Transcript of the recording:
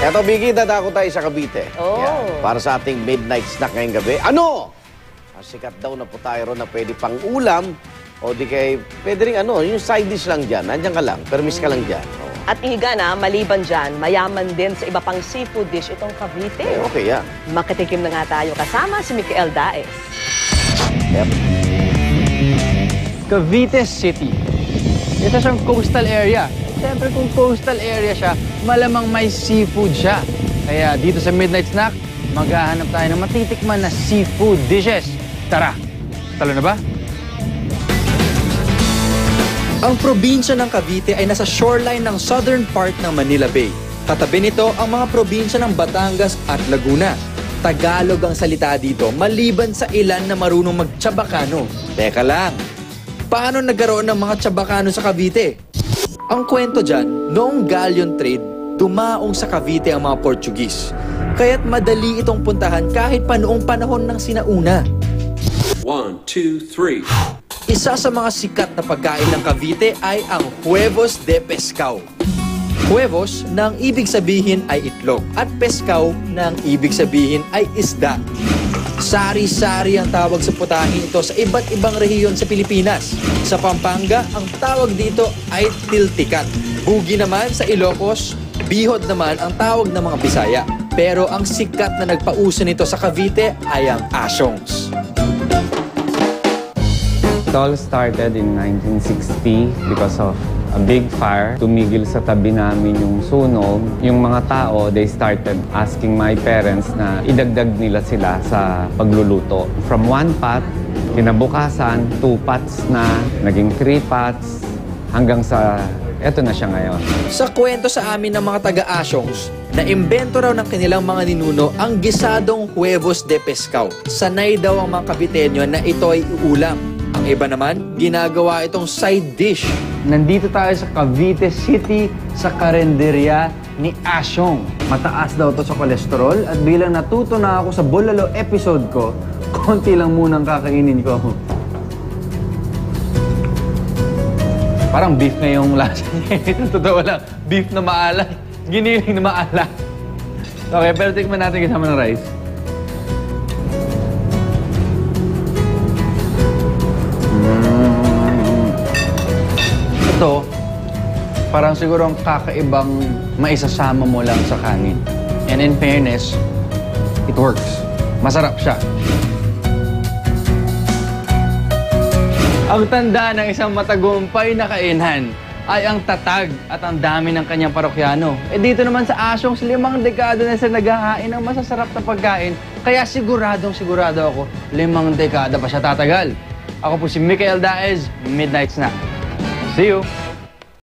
Eto, Biggie, dadako tayo sa Cavite. Oh. Yan, para sa ating midnight snack ngayong gabi. Ano? Sikat daw na po tayo ron na pwede pang ulam o di kay, pwede rin yung side dish lang dyan. Nandiyan ka lang, permis ka lang dyan. Oh. At Iga na, maliban dyan, mayaman din sa iba pang seafood dish itong Cavite. Okay, yan. Makitikim na nga tayo kasama si Micael Daes. Yep. Cavite City. Ito siyang coastal area. Siyempre kung coastal area siya, malamang may seafood siya. Kaya dito sa Midnight Snack, maghahanap tayo ng matitikman na seafood dishes. Tara, talo na ba? Ang probinsya ng Cavite ay nasa shoreline ng southern part ng Manila Bay. Katabi nito ang mga probinsya ng Batangas at Laguna. Tagalog ang salita dito maliban sa ilan na marunong mag-Chabacano. Teka lang, paano nagkaroon ng mga Chabacano sa Cavite? Ang kwento dyan, noong galleon trade, dumaong sa Cavite ang mga Portuguese. Kaya't madali itong puntahan kahit pa noong panahon ng sinauna. 1, 2, 3. Isa sa mga sikat na pagkain ng Cavite ay ang huevos de pescao. Huevos na ang ibig sabihin ay itlog at pescao na ang ibig sabihin ay isda. Sari-sari ang tawag sa putahe ito sa iba't ibang rehiyon sa Pilipinas. Sa Pampanga, ang tawag dito ay tiltikat. Bugi naman sa Ilocos, bihod naman ang tawag ng mga Bisaya. Pero ang sikat na nagpauso nito sa Cavite ay ang asyongs. It all started in 1960 because of a big fire. Tumigil sa tabi namin yung sunog. Yung mga tao, they started asking my parents na idagdag nila sila sa pagluluto. From 1 pot, kinabukasan, 2 pots na, naging 3 pots, hanggang sa eto na siya ngayon. Sa kwento sa amin ng mga taga-asyongs, na-imbento raw ng kanilang mga ninuno ang gisadong huevos de pescao. Sanay daw ang mga Caviteño na ito ay uulam. Ang iba naman, ginagawa itong side dish. Nandito tayo sa Cavite City sa karenderya ni Asyong. Mataas daw to sa kolesterol at bilang natuto na ako sa Bulalo episode ko, konti lang munang kakainin ko. Parang beef na yung lasa niya. Totoo lang, beef na maalat. Giniling na maalat. Okay, pero tikman natin kasama ng rice. Ito, parang siguro ang kakaibang maisasama mo lang sa kanin. And in fairness, it works. Masarap siya. Ang tanda ng isang matagumpay na kainan ay ang tatag at ang dami ng kanyang parokyano. Dito naman sa Asyong, 5 dekada na sila naghahain ng masasarap na pagkain. Kaya sigurado ako, 5 dekada pa siya tatagal. Ako po si Micael Daes, Midnight Snack. See you!